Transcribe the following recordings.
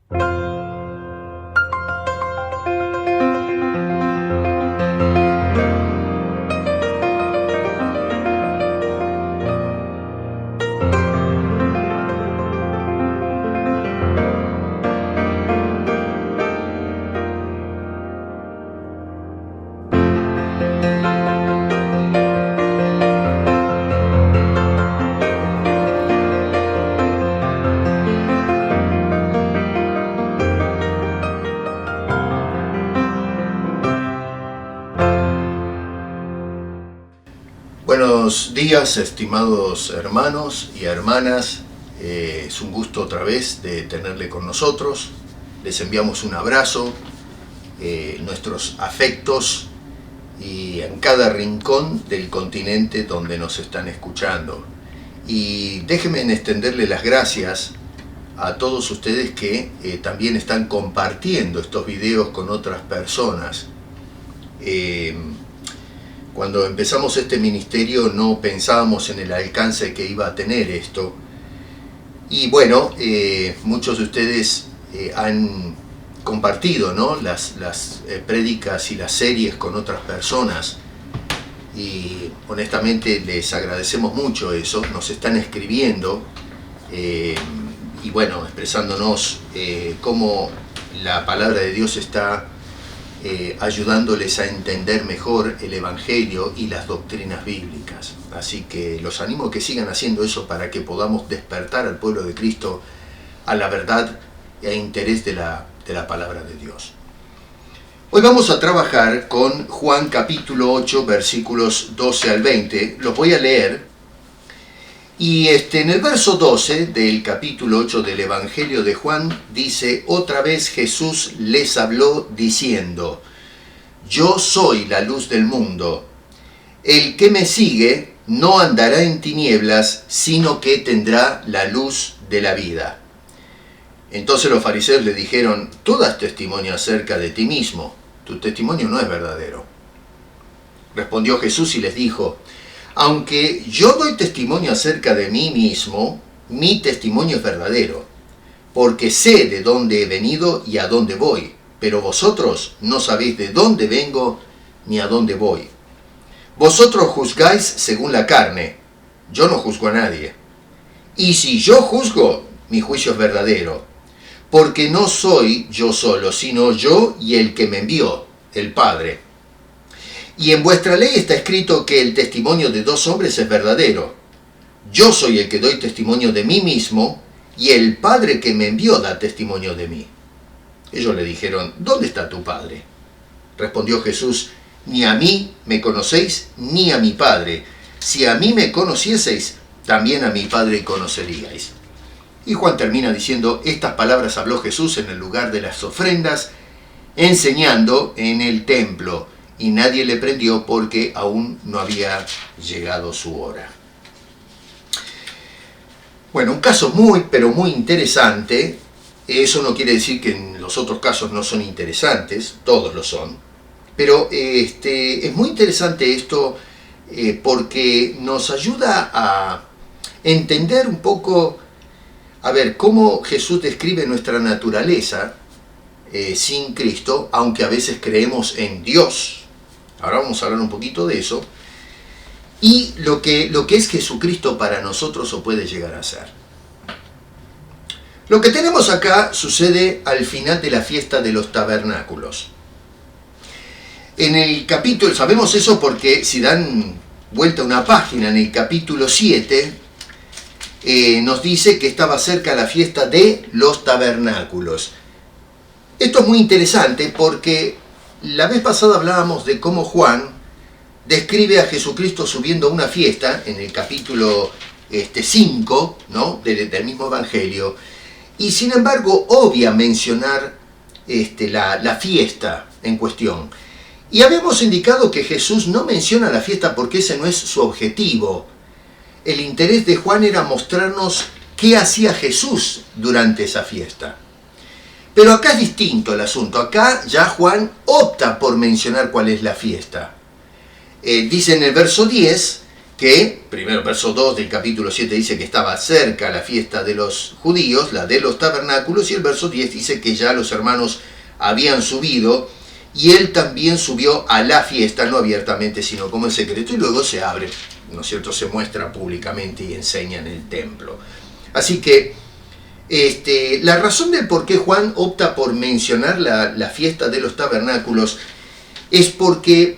Buenos días, estimados hermanos y hermanas. Es un gusto otra vez de tenerle con nosotros. Les enviamos un abrazo, nuestros afectos y en cada rincón del continente donde nos están escuchando. Y déjenme extenderle las gracias a todos ustedes que también están compartiendo estos videos con otras personas. Cuando empezamos este ministerio no pensábamos en el alcance que iba a tener esto. Y bueno, muchos de ustedes han compartido, ¿no?, las prédicas y las series con otras personas. Y honestamente les agradecemos mucho eso. Nos están escribiendo y bueno, expresándonos cómo la palabra de Dios está ayudándoles a entender mejor el Evangelio y las doctrinas bíblicas. Así que los animo a que sigan haciendo eso para que podamos despertar al pueblo de Cristo a la verdad e interés de la palabra de Dios. Hoy vamos a trabajar con Juan capítulo 8, versículos 12 al 20. Los voy a leer. Y en el verso 12 del capítulo 8 del Evangelio de Juan dice: otra vez Jesús les habló diciendo: yo soy la luz del mundo. El que me sigue no andará en tinieblas, sino que tendrá la luz de la vida. Entonces los fariseos le dijeron: tú das testimonio acerca de ti mismo, tu testimonio no es verdadero. Respondió Jesús y les dijo: aunque yo doy testimonio acerca de mí mismo, mi testimonio es verdadero, porque sé de dónde he venido y a dónde voy, pero vosotros no sabéis de dónde vengo ni a dónde voy. Vosotros juzgáis según la carne, yo no juzgo a nadie. Y si yo juzgo, mi juicio es verdadero, porque no soy yo solo, sino yo y el que me envió, el Padre. Y en vuestra ley está escrito que el testimonio de dos hombres es verdadero. Yo soy el que doy testimonio de mí mismo, y el Padre que me envió da testimonio de mí. Ellos le dijeron: ¿dónde está tu Padre? Respondió Jesús: ni a mí me conocéis, ni a mi Padre. Si a mí me conocieseis, también a mi Padre conoceríais. Y Juan termina diciendo: estas palabras habló Jesús en el lugar de las ofrendas, enseñando en el templo. Y nadie le prendió porque aún no había llegado su hora. Bueno, un caso pero muy interesante. Eso no quiere decir que en los otros casos no son interesantes, todos lo son. Pero es muy interesante esto porque nos ayuda a entender un poco, a ver, cómo Jesús describe nuestra naturaleza sin Cristo, aunque a veces creemos en Dios. Ahora vamos a hablar un poquito de eso. Y lo que es Jesucristo para nosotros o puede llegar a ser. Lo que tenemos acá sucede al final de la fiesta de los tabernáculos. En el capítulo, sabemos eso porque si dan vuelta una página en el capítulo 7, nos dice que estaba cerca la fiesta de los tabernáculos. Esto es muy interesante porque la vez pasada hablábamos de cómo Juan describe a Jesucristo subiendo a una fiesta en el capítulo 5, ¿no?, del mismo Evangelio, y sin embargo obvia mencionar la fiesta en cuestión. Y habíamos indicado que Jesús no menciona la fiesta porque ese no es su objetivo. El interés de Juan era mostrarnos qué hacía Jesús durante esa fiesta. Pero acá es distinto el asunto. Acá ya Juan opta por mencionar cuál es la fiesta. Dice en el verso 10 que, primero verso 2 del capítulo 7 dice que estaba cerca la fiesta de los judíos, la de los tabernáculos, y el verso 10 dice que ya los hermanos habían subido, y él también subió a la fiesta, no abiertamente, sino como en secreto, y luego se abre, ¿no es cierto?, se muestra públicamente y enseña en el templo. Así que la razón del por qué Juan opta por mencionar la fiesta de los tabernáculos es porque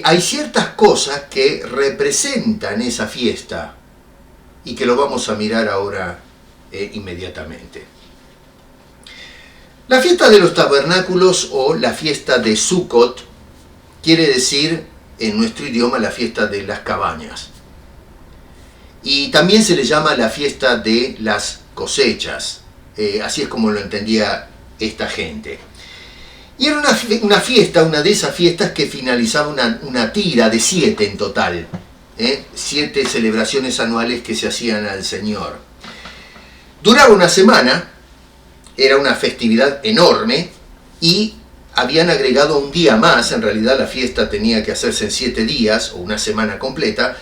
hay ciertas cosas que representan esa fiesta y que lo vamos a mirar ahora inmediatamente. La fiesta de los tabernáculos o la fiesta de Sukkot quiere decir en nuestro idioma la fiesta de las cabañas. Y también se le llama la fiesta de las cosechas. Así es como lo entendía esta gente. Y era una fiesta, una de esas fiestas que finalizaba una tira de 7 en total. 7 celebraciones anuales que se hacían al Señor. Duraba una semana, era una festividad enorme y habían agregado un día más. En realidad la fiesta tenía que hacerse en 7 días o una semana completa,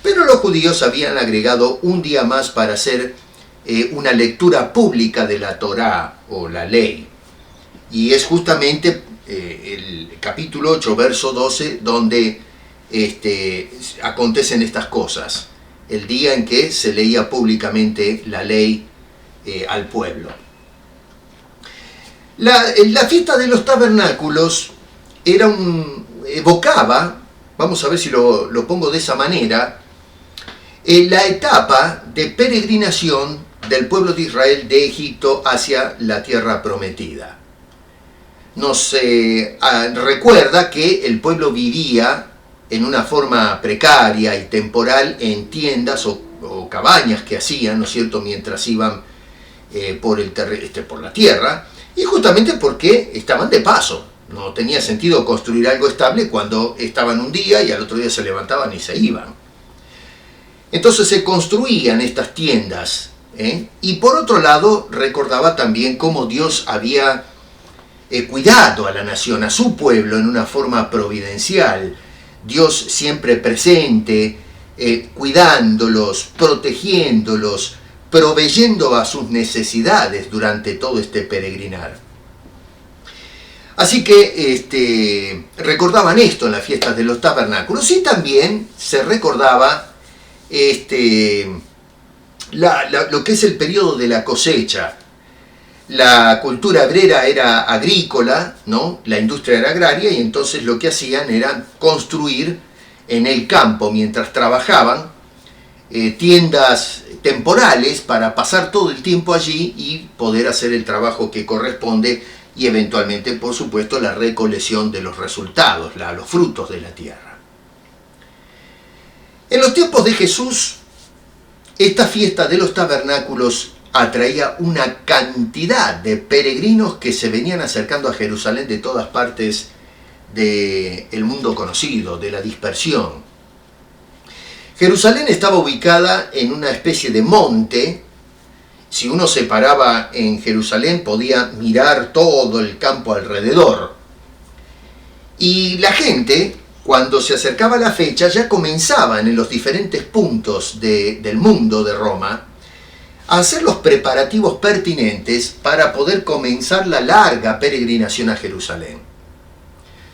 pero los judíos habían agregado un día más para hacer una lectura pública de la Torá o la ley. Y es justamente el capítulo 8, verso 12, donde acontecen estas cosas. El día en que se leía públicamente la ley al pueblo. La fiesta de los tabernáculos evocaba, vamos a ver si lo pongo de esa manera, la etapa de peregrinación del pueblo de Israel de Egipto hacia la tierra prometida. Nos recuerda que el pueblo vivía en una forma precaria y temporal en tiendas o cabañas que hacían, ¿no es cierto?, mientras iban por la tierra, y justamente porque estaban de paso. No tenía sentido construir algo estable cuando estaban un día y al otro día se levantaban y se iban. Entonces se construían estas tiendas, y por otro lado recordaba también cómo Dios había cuidado a la nación, a su pueblo, en una forma providencial. Dios siempre presente, cuidándolos, protegiéndolos, proveyendo a sus necesidades durante todo este peregrinar. Así que recordaban esto en las fiestas de los tabernáculos, y también se recordaba lo que es el periodo de la cosecha. La cultura hebrea era agrícola, ¿no? La industria era agraria, y entonces lo que hacían era construir en el campo mientras trabajaban tiendas temporales para pasar todo el tiempo allí y poder hacer el trabajo que corresponde, y eventualmente, por supuesto, la recolección de los resultados, los frutos de la tierra. En los tiempos de Jesús, esta fiesta de los tabernáculos atraía una cantidad de peregrinos que se venían acercando a Jerusalén de todas partes del mundo conocido, de la dispersión. Jerusalén estaba ubicada en una especie de monte. Si uno se paraba en Jerusalén podía mirar todo el campo alrededor. Y la gente, cuando se acercaba la fecha, ya comenzaban en los diferentes puntos del mundo de Roma a hacer los preparativos pertinentes para poder comenzar la larga peregrinación a Jerusalén.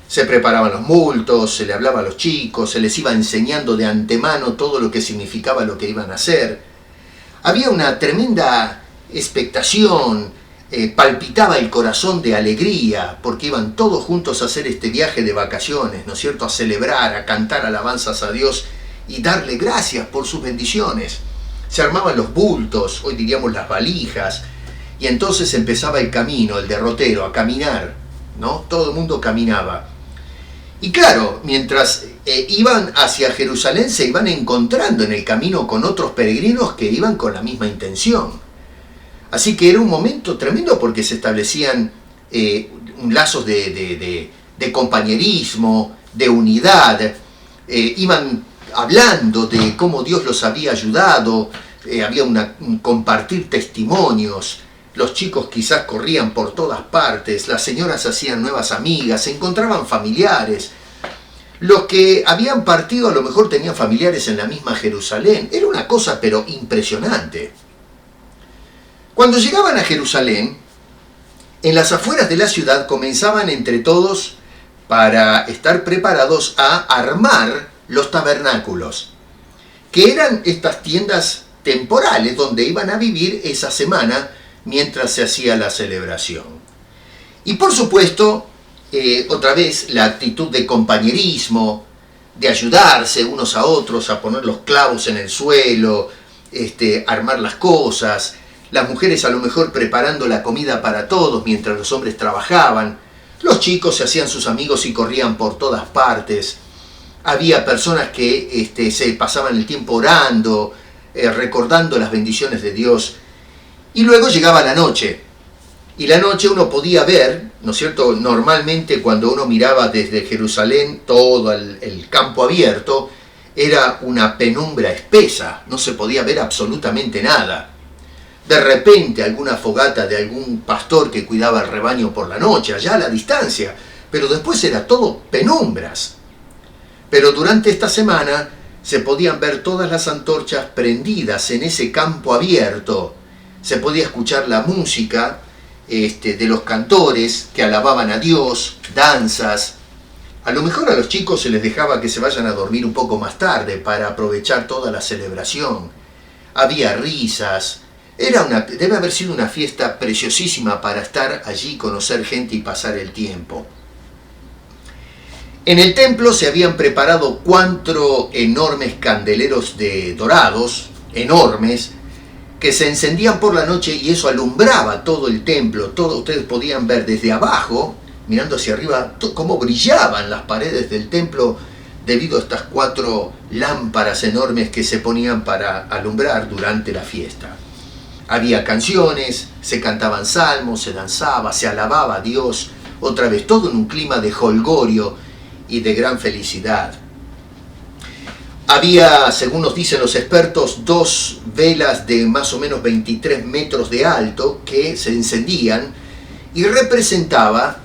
Se preparaban los bultos, se le hablaba a los chicos, se les iba enseñando de antemano todo lo que significaba lo que iban a hacer. Había una tremenda expectación, palpitaba el corazón de alegría, porque iban todos juntos a hacer este viaje de vacaciones, ¿no es cierto?, a celebrar, a cantar alabanzas a Dios y darle gracias por sus bendiciones. Se armaban los bultos, hoy diríamos las valijas, y entonces empezaba el camino, el derrotero, a caminar, ¿no? Todo el mundo caminaba. Y claro, mientras iban hacia Jerusalén, se iban encontrando en el camino con otros peregrinos que iban con la misma intención. Así que era un momento tremendo, porque se establecían lazos de compañerismo, de unidad. Iban hablando de cómo Dios los había ayudado, había un compartir testimonios. Los chicos quizás corrían por todas partes, las señoras hacían nuevas amigas, se encontraban familiares. Los que habían partido a lo mejor tenían familiares en la misma Jerusalén. Era una cosa pero impresionante. Cuando llegaban a Jerusalén, en las afueras de la ciudad comenzaban entre todos para estar preparados a armar los tabernáculos, que eran estas tiendas temporales donde iban a vivir esa semana mientras se hacía la celebración. Y por supuesto, otra vez la actitud de compañerismo, de ayudarse unos a otros, a poner los clavos en el suelo, armar las cosas, las mujeres a lo mejor preparando la comida para todos mientras los hombres trabajaban, los chicos se hacían sus amigos y corrían por todas partes, había personas que se pasaban el tiempo orando, recordando las bendiciones de Dios, y luego llegaba la noche, y la noche uno podía ver, ¿no es cierto?, normalmente cuando uno miraba desde Jerusalén todo el campo abierto, era una penumbra espesa, no se podía ver absolutamente nada. De repente alguna fogata de algún pastor que cuidaba el rebaño por la noche, allá a la distancia, pero después era todo penumbras. Pero durante esta semana se podían ver todas las antorchas prendidas en ese campo abierto, se podía escuchar la música de los cantores que alababan a Dios, danzas. A lo mejor a los chicos se les dejaba que se vayan a dormir un poco más tarde para aprovechar toda la celebración. Había risas. Debe haber sido una fiesta preciosísima para estar allí, conocer gente y pasar el tiempo. En el templo se habían preparado 4 enormes candeleros dorados, enormes, que se encendían por la noche y eso alumbraba todo el templo. Todo ustedes podían ver desde abajo, mirando hacia arriba, cómo brillaban las paredes del templo debido a estas 4 lámparas enormes que se ponían para alumbrar durante la fiesta. Había canciones, se cantaban salmos, se danzaba, se alababa a Dios, otra vez todo en un clima de jolgorio y de gran felicidad. Había, según nos dicen los expertos, 2 velas de más o menos 23 metros de alto que se encendían y representaba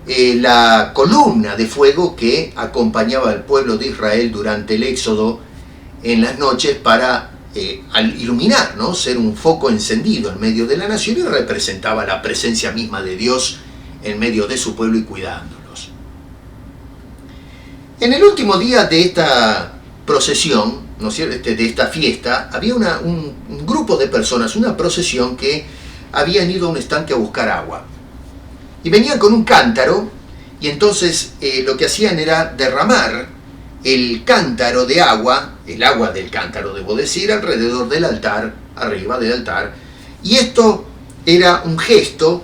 la columna de fuego que acompañaba al pueblo de Israel durante el éxodo en las noches para al iluminar, ¿no?, ser un foco encendido en medio de la nación, y representaba la presencia misma de Dios en medio de su pueblo y cuidándolos. En el último día de esta procesión, ¿no es cierto?, de esta fiesta, había un grupo de personas, una procesión que habían ido a un estanque a buscar agua. Y venían con un cántaro, y entonces lo que hacían era derramar el cántaro de agua, el agua del cántaro, debo decir, alrededor del altar, arriba del altar, y esto era un gesto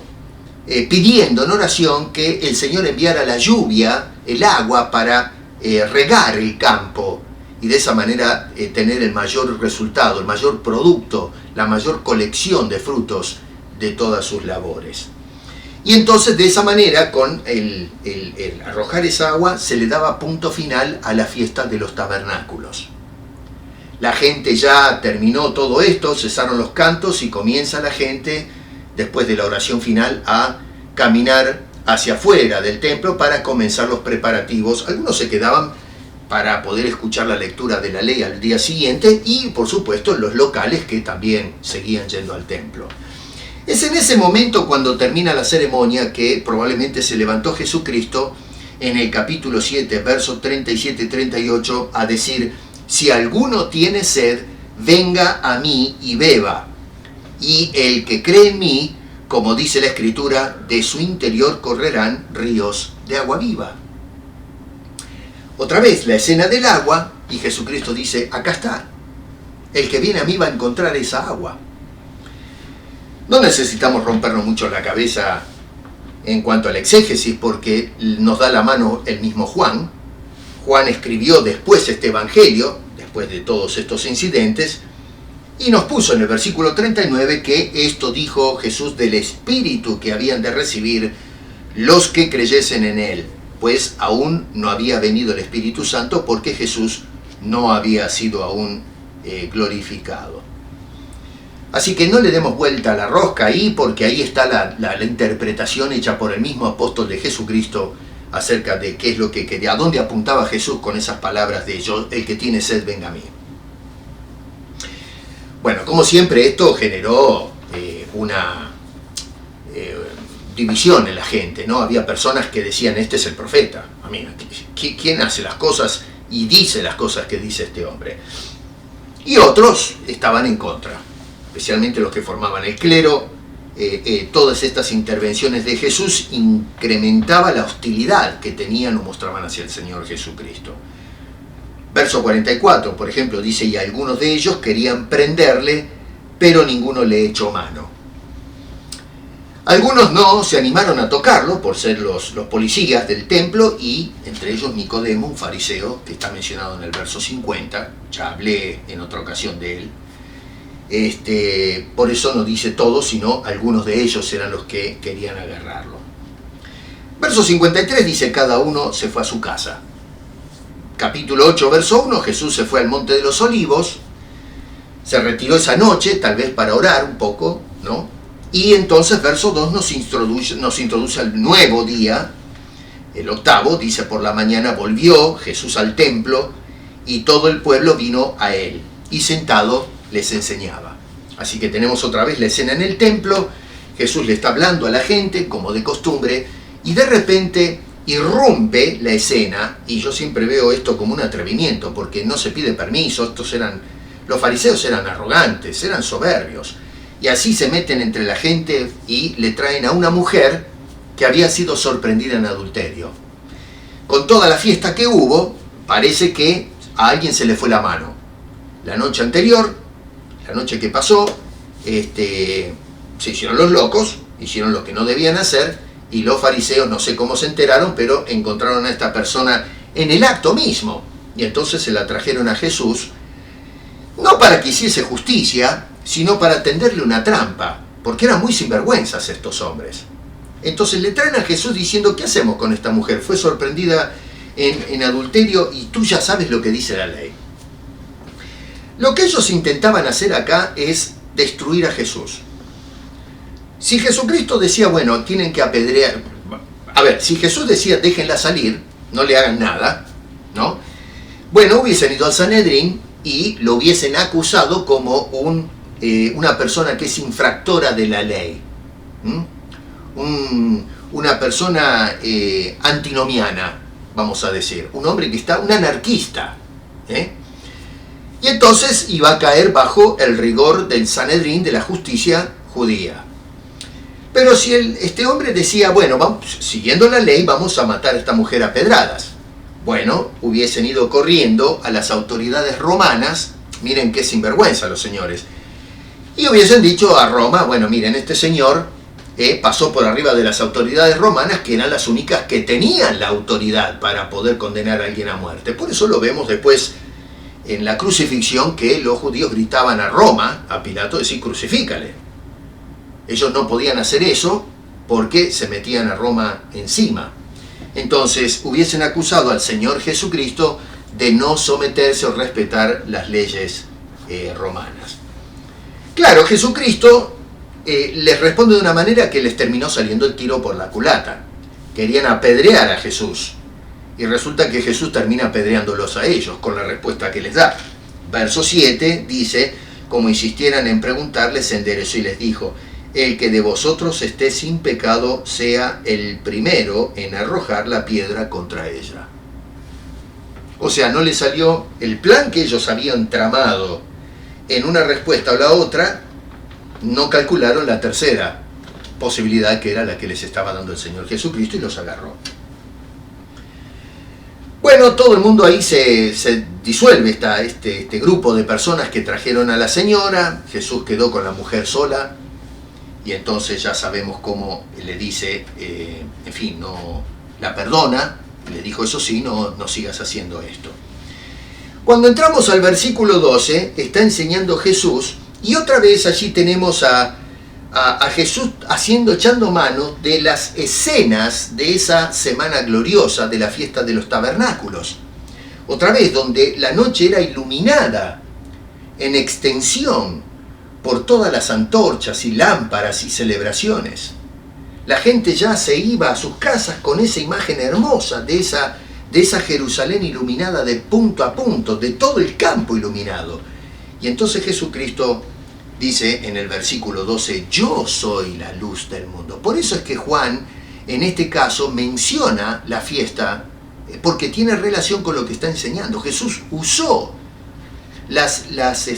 pidiendo en oración que el Señor enviara la lluvia, el agua, para regar el campo, y de esa manera tener el mayor resultado, el mayor producto, la mayor colección de frutos de todas sus labores. Y entonces de esa manera, con el arrojar esa agua, se le daba punto final a la fiesta de los tabernáculos. La gente ya terminó todo esto, cesaron los cantos y comienza la gente, después de la oración final, a caminar hacia afuera del templo para comenzar los preparativos. Algunos se quedaban para poder escuchar la lectura de la ley al día siguiente y, por supuesto, los locales que también seguían yendo al templo. Es en ese momento, cuando termina la ceremonia, que probablemente se levantó Jesucristo en el capítulo 7, versos 37 y 38, a decir: si alguno tiene sed, venga a mí y beba. Y el que cree en mí, como dice la Escritura, de su interior correrán ríos de agua viva. Otra vez la escena del agua, y Jesucristo dice: acá está, el que viene a mí va a encontrar esa agua. No necesitamos rompernos mucho la cabeza en cuanto al exégesis, porque nos da la mano el mismo Juan. Juan escribió después este evangelio, después de todos estos incidentes, y nos puso en el versículo 39 que esto dijo Jesús del Espíritu que habían de recibir los que creyesen en él, pues aún no había venido el Espíritu Santo, porque Jesús no había sido aún glorificado. Así que no le demos vuelta a la rosca ahí, porque ahí está la interpretación hecha por el mismo apóstol de Jesucristo acerca de qué es lo que quería, a dónde apuntaba Jesús con esas palabras de yo, el que tiene sed, venga a mí. Bueno, como siempre, esto generó una división en la gente, ¿no? Había personas que decían, este es el profeta. Amiga, ¿quién hace las cosas y dice las cosas que dice este hombre? Y otros estaban en contra, especialmente los que formaban el clero. Todas estas intervenciones de Jesús incrementaba la hostilidad que tenían o mostraban hacia el Señor Jesucristo. Verso 44, por ejemplo, dice, y algunos de ellos querían prenderle, pero ninguno le echó mano. Algunos no se animaron a tocarlo por ser los policías del templo, y entre ellos Nicodemo, un fariseo que está mencionado en el verso 50, ya hablé en otra ocasión de él. Por eso no dice todos, sino algunos de ellos eran los que querían agarrarlo. Verso 53 dice, cada uno se fue a su casa. Capítulo 8, verso 1, Jesús se fue al Monte de los Olivos, se retiró esa noche, tal vez para orar un poco, ¿no? Y entonces verso 2 nos introduce al nuevo día, el octavo, dice, por la mañana volvió Jesús al templo, y todo el pueblo vino a él, y sentado les enseñaba. Así que tenemos otra vez la escena en el templo, Jesús le está hablando a la gente, como de costumbre, y de repente irrumpe la escena, y yo siempre veo esto como un atrevimiento, porque no se pide permiso. Los fariseos eran arrogantes, eran soberbios, y así se meten entre la gente y le traen a una mujer que había sido sorprendida en adulterio. Con toda la fiesta que hubo, parece que a alguien se le fue la mano. La noche anterior, la noche que pasó, se hicieron los locos, hicieron lo que no debían hacer, y los fariseos, no sé cómo se enteraron, pero encontraron a esta persona en el acto mismo, y entonces se la trajeron a Jesús, no para que hiciese justicia, sino para tenderle una trampa, porque eran muy sinvergüenzas estos hombres. Entonces le traen a Jesús diciendo, ¿qué hacemos con esta mujer? Fue sorprendida en adulterio, y tú ya sabes lo que dice la ley. Lo que ellos intentaban hacer acá es destruir a Jesús. Si Jesucristo decía, bueno, tienen que apedrear... A ver, si Jesús decía, déjenla salir, no le hagan nada, ¿no? Bueno, hubiesen ido al Sanedrín y lo hubiesen acusado como una persona que es infractora de la ley. Una persona antinomiana, vamos a decir. Un hombre que está, un anarquista, Y entonces iba a caer bajo el rigor del Sanedrín, de la justicia judía. Pero si este hombre decía, bueno, vamos, siguiendo la ley, vamos a matar a esta mujer a pedradas. Bueno, hubiesen ido corriendo a las autoridades romanas, miren qué sinvergüenza los señores, y hubiesen dicho a Roma, bueno, miren, este señor pasó por arriba de las autoridades romanas, que eran las únicas que tenían la autoridad para poder condenar a alguien a muerte. Por eso lo vemos después en la crucifixión, que los judíos gritaban a Roma, a Pilato, decir, crucifícale. Ellos no podían hacer eso porque se metían a Roma encima. Entonces hubiesen acusado al Señor Jesucristo de no someterse o respetar las leyes romanas. Claro, Jesucristo les responde de una manera que les terminó saliendo el tiro por la culata. Querían apedrear a Jesús, y resulta que Jesús termina apedreándolos a ellos con la respuesta que les da. Verso 7 dice, como insistieran en preguntarle, se enderezó y les dijo, el que de vosotros esté sin pecado sea el primero en arrojar la piedra contra ella. O sea, no les salió el plan que ellos habían tramado en una respuesta o la otra, no calcularon la tercera posibilidad, que era la que les estaba dando el Señor Jesucristo, y los agarró. Bueno, todo el mundo ahí se disuelve, este grupo de personas que trajeron a la señora. Jesús quedó con la mujer sola, y entonces ya sabemos cómo le dice, en fin, no la perdona, le dijo, eso sí, no sigas haciendo esto. Cuando entramos al versículo 12, está enseñando Jesús, y otra vez allí tenemos a Jesús echando mano de las escenas de esa semana gloriosa de la fiesta de los tabernáculos. Otra vez, donde la noche era iluminada en extensión por todas las antorchas y lámparas y celebraciones. La gente ya se iba a sus casas con esa imagen hermosa de esa Jerusalén iluminada de punto a punto, de todo el campo iluminado. Y entonces Jesucristo dice en el versículo 12, yo soy la luz del mundo. Por eso es que Juan, en este caso, menciona la fiesta, porque tiene relación con lo que está enseñando. Jesús usó las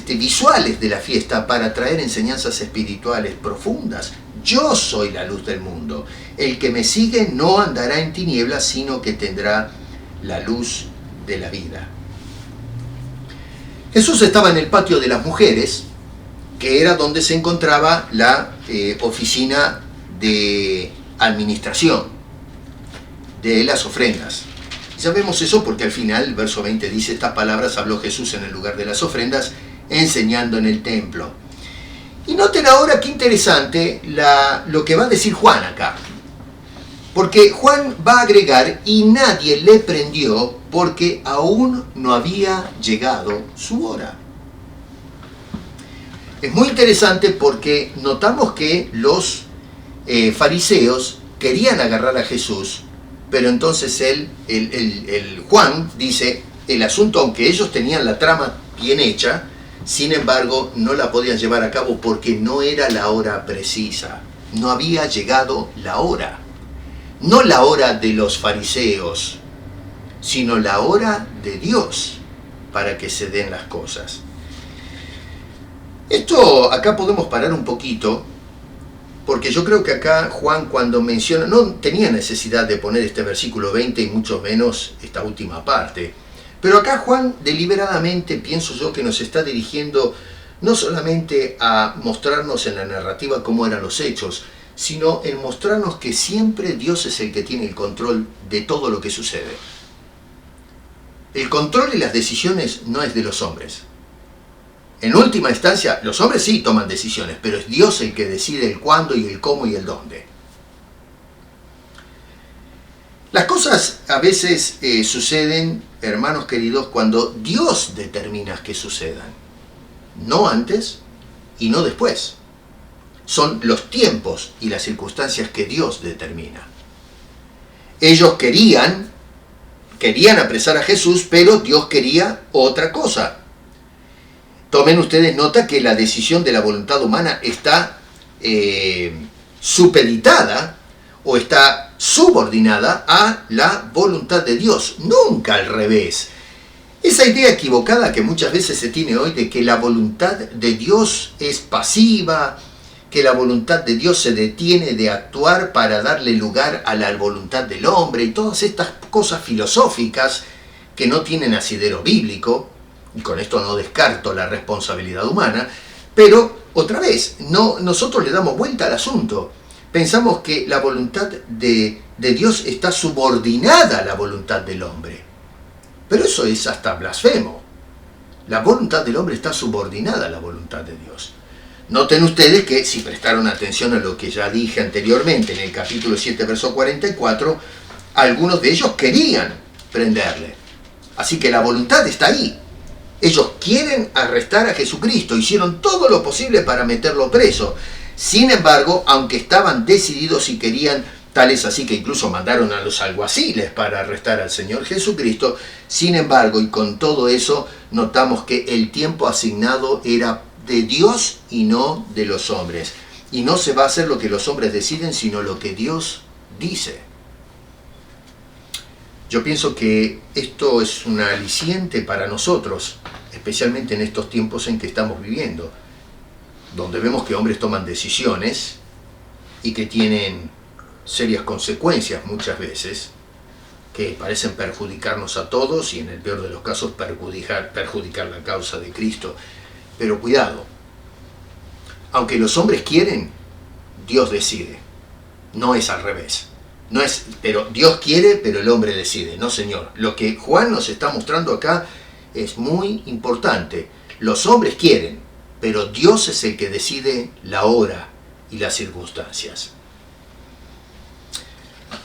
visuales de la fiesta para traer enseñanzas espirituales profundas. Yo soy la luz del mundo. El que me sigue no andará en tinieblas, sino que tendrá la luz de la vida. Jesús estaba en el patio de las mujeres, que era donde se encontraba la oficina de administración de las ofrendas. Sabemos eso porque al final, el verso 20 dice, estas palabras habló Jesús en el lugar de las ofrendas, enseñando en el templo. Y noten ahora qué interesante lo que va a decir Juan acá. Porque Juan va a agregar, y nadie le prendió porque aún no había llegado su hora. Es muy interesante porque notamos que los fariseos querían agarrar a Jesús, pero entonces Juan dice, el asunto, aunque ellos tenían la trama bien hecha, sin embargo no la podían llevar a cabo porque no era la hora precisa, no había llegado la hora. No la hora de los fariseos, sino la hora de Dios para que se den las cosas. Esto acá podemos parar un poquito, porque yo creo que acá Juan, cuando menciona, no tenía necesidad de poner este versículo 20 y mucho menos esta última parte, pero acá Juan deliberadamente, pienso yo, que nos está dirigiendo no solamente a mostrarnos en la narrativa cómo eran los hechos, sino en mostrarnos que siempre Dios es el que tiene el control de todo lo que sucede. El control y las decisiones no es de los hombres. En última instancia, los hombres sí toman decisiones, pero es Dios el que decide el cuándo y el cómo y el dónde. Las cosas a veces suceden, hermanos queridos, cuando Dios determina que sucedan. No antes y no después. Son los tiempos y las circunstancias que Dios determina. Ellos querían apresar a Jesús, pero Dios quería otra cosa. Tomen ustedes nota que la decisión de la voluntad humana está supeditada o está subordinada a la voluntad de Dios, nunca al revés. Esa idea equivocada que muchas veces se tiene hoy de que la voluntad de Dios es pasiva, que la voluntad de Dios se detiene de actuar para darle lugar a la voluntad del hombre y todas estas cosas filosóficas que no tienen asidero bíblico, y con esto no descarto la responsabilidad humana, pero otra vez, nosotros le damos vuelta al asunto. Pensamos que la voluntad de Dios está subordinada a la voluntad del hombre, pero eso es hasta blasfemo. La voluntad del hombre está subordinada a la voluntad de Dios. Noten ustedes que, si prestaron atención a lo que ya dije anteriormente en el capítulo 7, verso 44, algunos de ellos querían prenderle. Así que la voluntad está ahí. Ellos quieren arrestar a Jesucristo, hicieron todo lo posible para meterlo preso. Sin embargo, aunque estaban decididos y querían, tal es así que incluso mandaron a los alguaciles para arrestar al Señor Jesucristo, sin embargo, y con todo eso, notamos que el tiempo asignado era de Dios y no de los hombres. Y no se va a hacer lo que los hombres deciden, sino lo que Dios dice. Yo pienso que esto es un aliciente para nosotros, especialmente en estos tiempos en que estamos viviendo, donde vemos que hombres toman decisiones y que tienen serias consecuencias muchas veces, que parecen perjudicarnos a todos y en el peor de los casos perjudicar la causa de Cristo. Pero cuidado, aunque los hombres quieren, Dios decide, no es al revés. No es, pero Dios quiere, pero el hombre decide. No, señor. Lo que Juan nos está mostrando acá es muy importante. Los hombres quieren, pero Dios es el que decide la hora y las circunstancias.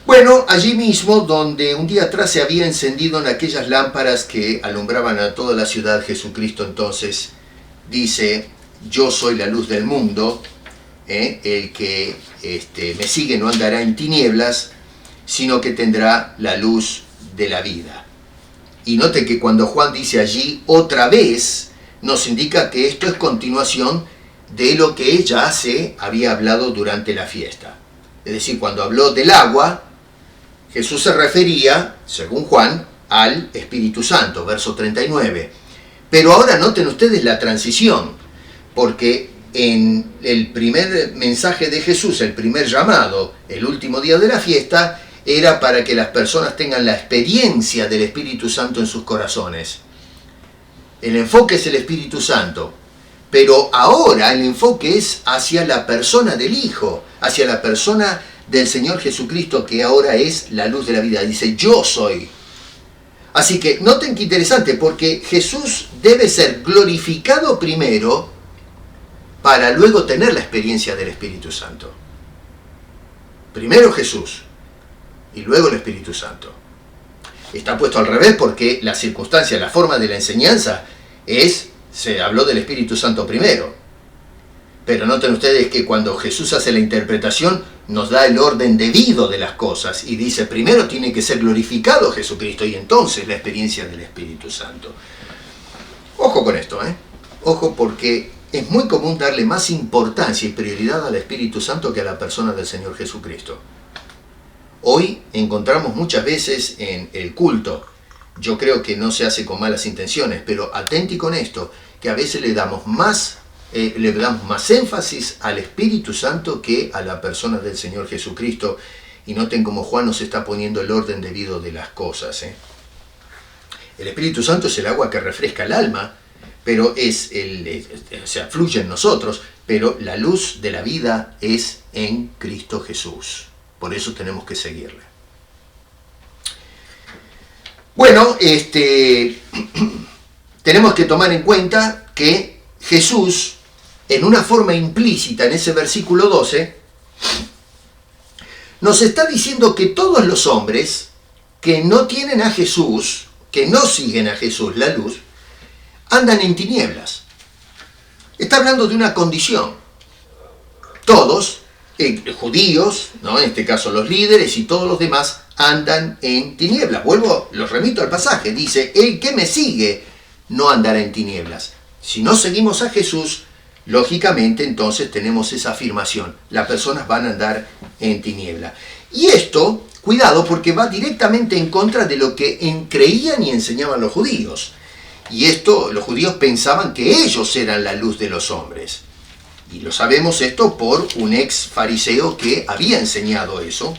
Bueno, allí mismo, donde un día atrás se había encendido en aquellas lámparas que alumbraban a toda la ciudad, Jesucristo entonces dice, yo soy la luz del mundo. El que me sigue no andará en tinieblas, sino que tendrá la luz de la vida. Y note que cuando Juan dice allí otra vez, nos indica que esto es continuación de lo que ella había hablado durante la fiesta. Es decir, cuando habló del agua, Jesús se refería, según Juan, al Espíritu Santo, verso 39. Pero ahora noten ustedes la transición, porque en el primer mensaje de Jesús, el primer llamado, el último día de la fiesta, era para que las personas tengan la experiencia del Espíritu Santo en sus corazones. El enfoque es el Espíritu Santo, pero ahora el enfoque es hacia la persona del Hijo, hacia la persona del Señor Jesucristo, que ahora es la luz de la vida. Dice, yo soy. Así que noten qué interesante, porque Jesús debe ser glorificado primero para luego tener la experiencia del Espíritu Santo. Primero Jesús y luego el Espíritu Santo. Está puesto al revés porque la circunstancia, la forma de la enseñanza se habló del Espíritu Santo primero. Pero noten ustedes que cuando Jesús hace la interpretación nos da el orden debido de las cosas y dice, primero tiene que ser glorificado Jesucristo y entonces la experiencia del Espíritu Santo. Ojo con esto, Ojo, porque es muy común darle más importancia y prioridad al Espíritu Santo que a la persona del Señor Jesucristo. Hoy encontramos muchas veces en el culto, yo creo que no se hace con malas intenciones, pero atenti con esto, que a veces le damos más énfasis al Espíritu Santo que a la persona del Señor Jesucristo. Y noten cómo Juan nos está poniendo el orden debido de las cosas. El Espíritu Santo es el agua que refresca el alma, pero fluye en nosotros, pero la luz de la vida es en Cristo Jesús. Por eso tenemos que seguirle. Bueno, tenemos que tomar en cuenta que Jesús, en una forma implícita en ese versículo 12, nos está diciendo que todos los hombres que no tienen a Jesús, que no siguen a Jesús, la luz, andan en tinieblas. Está hablando de una condición. Todos, judíos, ¿no? En este caso los líderes y todos los demás, andan en tinieblas. Los remito al pasaje. Dice, el que me sigue no andará en tinieblas. Si no seguimos a Jesús, lógicamente entonces tenemos esa afirmación. Las personas van a andar en tiniebla. Y esto, cuidado, porque va directamente en contra de lo que creían y enseñaban los judíos. Y esto, los judíos pensaban que ellos eran la luz de los hombres. Y lo sabemos esto por un ex fariseo que había enseñado eso,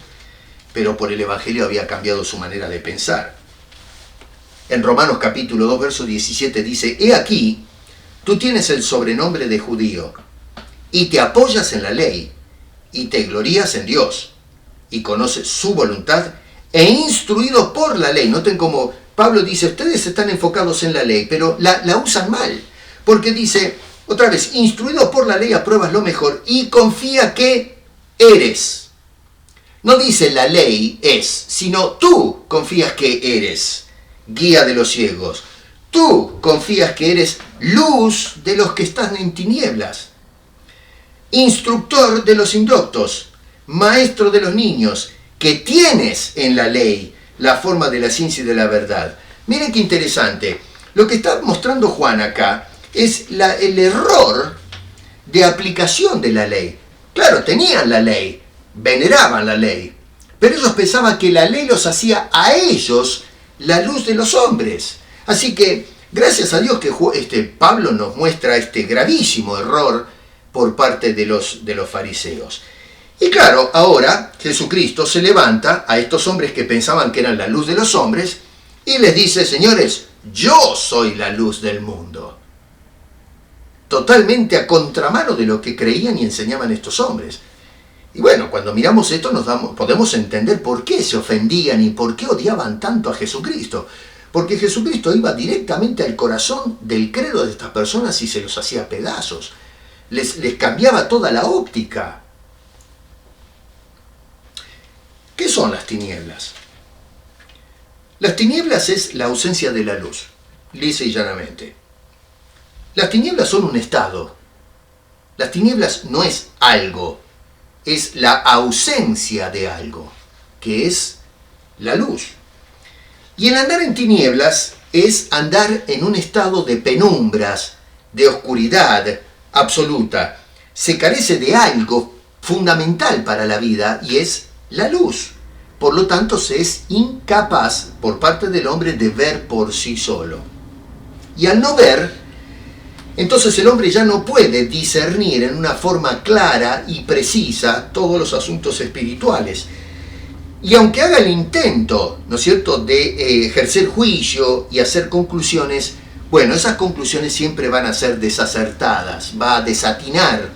pero por el Evangelio había cambiado su manera de pensar. En Romanos capítulo 2, verso 17 dice, he aquí, tú tienes el sobrenombre de judío, y te apoyas en la ley, y te glorías en Dios, y conoces su voluntad, e instruido por la ley. Noten cómo Pablo dice, ustedes están enfocados en la ley, pero la usan mal, porque dice, otra vez, instruido por la ley apruebas lo mejor, y confía que eres. No dice la ley es, sino tú confías que eres guía de los ciegos. Tú confías que eres luz de los que están en tinieblas, instructor de los indoctos, maestro de los niños, que tienes en la ley la forma de la ciencia y de la verdad. Miren qué interesante. Lo que está mostrando Juan acá es el error de aplicación de la ley. Claro, tenían la ley, veneraban la ley, pero ellos pensaban que la ley los hacía a ellos la luz de los hombres. Así que, gracias a Dios que Pablo nos muestra este gravísimo error por parte de los fariseos. Y claro, ahora Jesucristo se levanta a estos hombres que pensaban que eran la luz de los hombres y les dice, señores, yo soy la luz del mundo. Totalmente a contramano de lo que creían y enseñaban estos hombres. Y bueno, cuando miramos esto podemos entender por qué se ofendían y por qué odiaban tanto a Jesucristo. Porque Jesucristo iba directamente al corazón del credo de estas personas y se los hacía pedazos. Les cambiaba toda la óptica. ¿Qué son las tinieblas? Las tinieblas es la ausencia de la luz, lisa y llanamente. Las tinieblas son un estado. Las tinieblas no es algo, es la ausencia de algo, que es la luz. Y el andar en tinieblas es andar en un estado de penumbras, de oscuridad absoluta. Se carece de algo fundamental para la vida y es la luz. Por lo tanto, se es incapaz por parte del hombre de ver por sí solo. Y al no ver, entonces el hombre ya no puede discernir en una forma clara y precisa todos los asuntos espirituales. Y aunque haga el intento, ¿no es cierto?, de ejercer juicio y hacer conclusiones, bueno, esas conclusiones siempre van a ser desacertadas, va a desatinar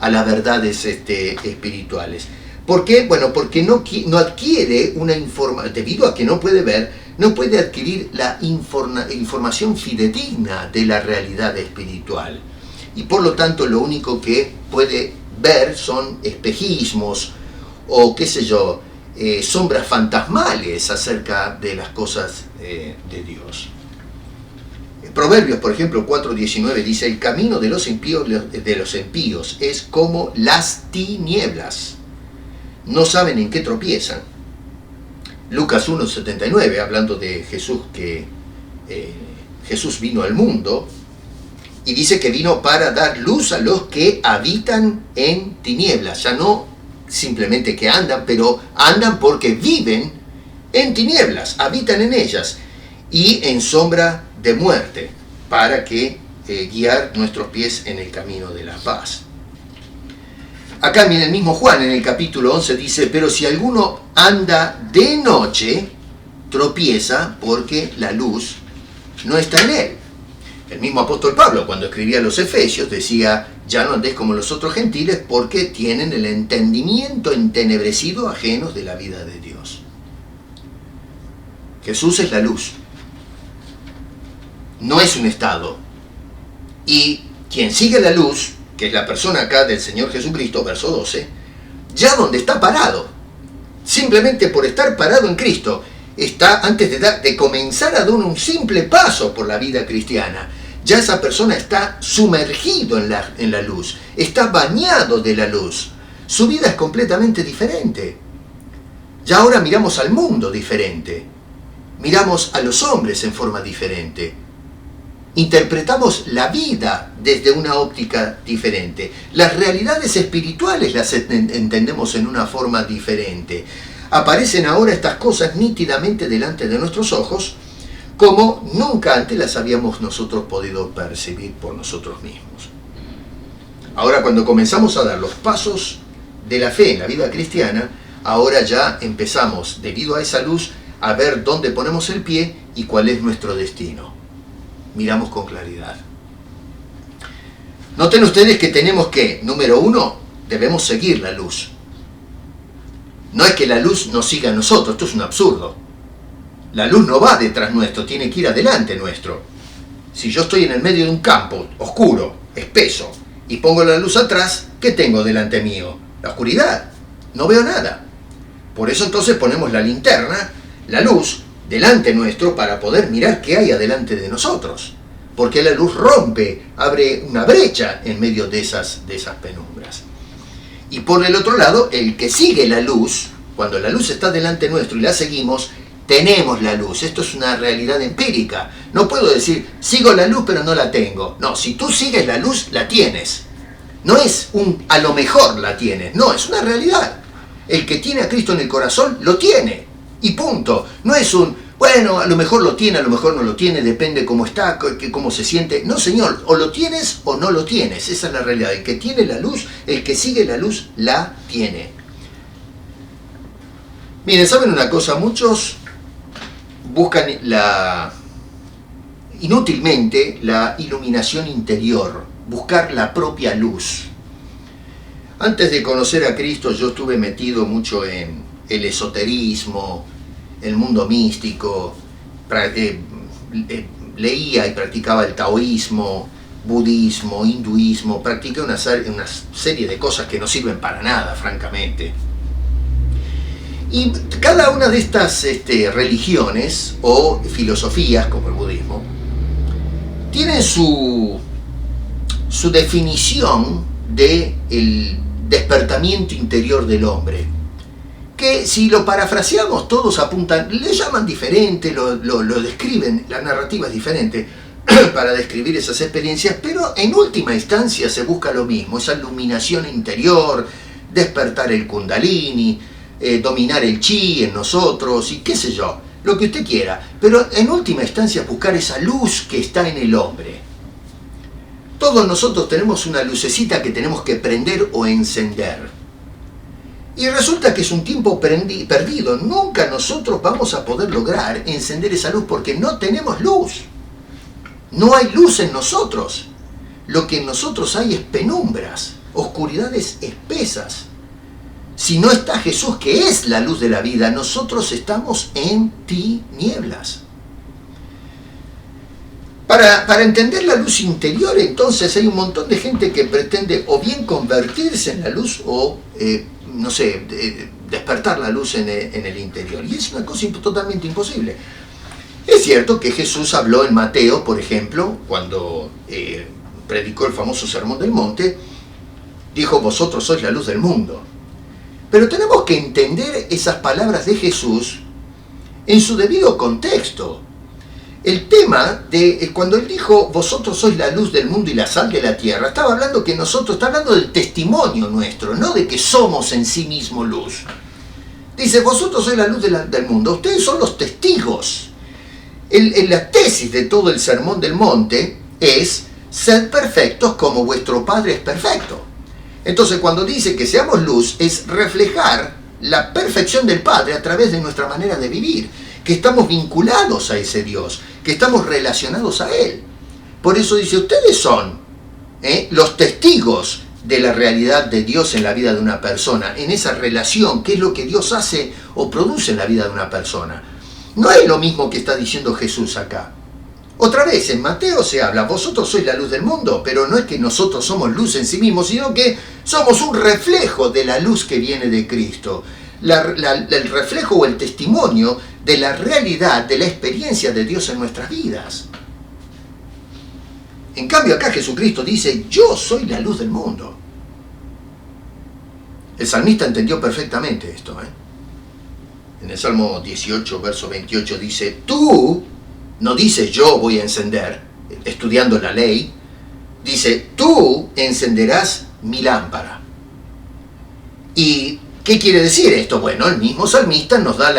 a las verdades espirituales. ¿Por qué? Bueno, porque no adquiere una información, debido a que no puede ver, no puede adquirir la información fidedigna de la realidad espiritual. Y por lo tanto lo único que puede ver son espejismos o qué sé yo, sombras fantasmales acerca de las cosas de Dios. Proverbios, por ejemplo, 4:19 dice: el camino de los impíos es como las tinieblas, no saben en qué tropiezan. Lucas 1:79, hablando de Jesús, que Jesús vino al mundo y dice que vino para dar luz a los que habitan en tinieblas. Ya no simplemente que andan, pero andan porque viven en tinieblas, habitan en ellas y en sombra de muerte, para que guiar nuestros pies en el camino de la paz. Acá en el mismo Juan, en el capítulo 11, dice: pero si alguno anda de noche, tropieza porque la luz no está en él. El mismo apóstol Pablo, cuando escribía a los Efesios, decía: ya no andéis como los otros gentiles, porque tienen el entendimiento entenebrecido, ajenos de la vida de Dios. Jesús es la luz, no es un estado. Y quien sigue la luz, que es la persona acá del Señor Jesucristo, verso 12, ya donde está parado, simplemente por estar parado en Cristo, está antes de comenzar a dar un simple paso por la vida cristiana, ya esa persona está sumergido en la luz, está bañado de la luz. Su vida es completamente diferente. Ya ahora miramos al mundo diferente, miramos a los hombres en forma diferente, interpretamos la vida desde una óptica diferente. Las realidades espirituales las entendemos en una forma diferente. Aparecen ahora estas cosas nítidamente delante de nuestros ojos, como nunca antes las habíamos nosotros podido percibir por nosotros mismos. Ahora, cuando comenzamos a dar los pasos de la fe en la vida cristiana, ahora ya empezamos, debido a esa luz, a ver dónde ponemos el pie y cuál es nuestro destino. Miramos con claridad. Noten ustedes que tenemos que, número uno, debemos seguir la luz. No es que la luz nos siga a nosotros, esto es un absurdo. La luz no va detrás nuestro, tiene que ir adelante nuestro. Si yo estoy en el medio de un campo oscuro, espeso, y pongo la luz atrás, ¿qué tengo delante mío? La oscuridad. No veo nada. Por eso entonces ponemos la linterna, la luz, delante nuestro para poder mirar qué hay adelante de nosotros. Porque la luz rompe, abre una brecha en medio de esas penumbras. Y por el otro lado, el que sigue la luz, cuando la luz está delante nuestro y la seguimos, tenemos la luz. Esto es una realidad empírica. No puedo decir, sigo la luz pero no la tengo. No, si tú sigues la luz, la tienes. No es un a lo mejor la tienes. No, es una realidad. El que tiene a Cristo en el corazón, lo tiene. Y punto. No es un, bueno, a lo mejor lo tiene, a lo mejor no lo tiene, depende cómo está, cómo se siente. No, señor, o lo tienes o no lo tienes. Esa es la realidad. El que tiene la luz, el que sigue la luz, la tiene. Miren, ¿saben una cosa? Muchos buscan inútilmente la iluminación interior, buscar la propia luz. Antes de conocer a Cristo yo estuve metido mucho en el esoterismo, el mundo místico, leía y practicaba el taoísmo, budismo, hinduismo, practiqué una serie de cosas que no sirven para nada, francamente. Y cada una de estas religiones o filosofías, como el budismo, tienen su definición del despertamiento interior del hombre, que si lo parafraseamos todos apuntan, le llaman diferente, lo describen, la narrativa es diferente para describir esas experiencias, pero en última instancia se busca lo mismo, esa iluminación interior, despertar el kundalini, dominar el chi en nosotros y qué sé yo, lo que usted quiera, pero en última instancia buscar esa luz que está en el hombre. Todos nosotros tenemos una lucecita que tenemos que prender o encender. Y resulta que es un tiempo perdido. Nunca nosotros vamos a poder lograr encender esa luz porque no tenemos luz. No hay luz en nosotros. Lo que en nosotros hay es penumbras, oscuridades espesas. Si no está Jesús, que es la luz de la vida, nosotros estamos en tinieblas. Para entender la luz interior, entonces, hay un montón de gente que pretende o bien convertirse en la luz o, no sé, despertar la luz en el interior. Y es una cosa totalmente imposible. Es cierto que Jesús habló en Mateo, por ejemplo, cuando predicó el famoso Sermón del Monte, dijo: vosotros sois la luz del mundo. Pero tenemos que entender esas palabras de Jesús en su debido contexto. El tema de cuando él dijo vosotros sois la luz del mundo y la sal de la tierra, estaba hablando que nosotros, está hablando del testimonio nuestro, no de que somos en sí mismo luz. Dice, vosotros sois la luz del mundo, ustedes son los testigos. La tesis de todo el Sermón del Monte es: sed perfectos como vuestro Padre es perfecto. Entonces, cuando dice que seamos luz, es reflejar la perfección del Padre a través de nuestra manera de vivir, que estamos vinculados a ese Dios, que estamos relacionados a Él. Por eso dice, ustedes son los testigos de la realidad de Dios en la vida de una persona, en esa relación, qué es lo que Dios hace o produce en la vida de una persona. No es lo mismo que está diciendo Jesús acá. Otra vez, en Mateo se habla, vosotros sois la luz del mundo, pero no es que nosotros somos luz en sí mismos, sino que somos un reflejo de la luz que viene de Cristo. El reflejo o el testimonio de la realidad, de la experiencia de Dios en nuestras vidas. En cambio, acá Jesucristo dice, yo soy la luz del mundo. El salmista entendió perfectamente esto. En el Salmo 18, verso 28 dice, tú, no dice yo voy a encender, estudiando la ley, dice, tú encenderás mi lámpara. ¿Y qué quiere decir esto? Bueno, el mismo salmista nos da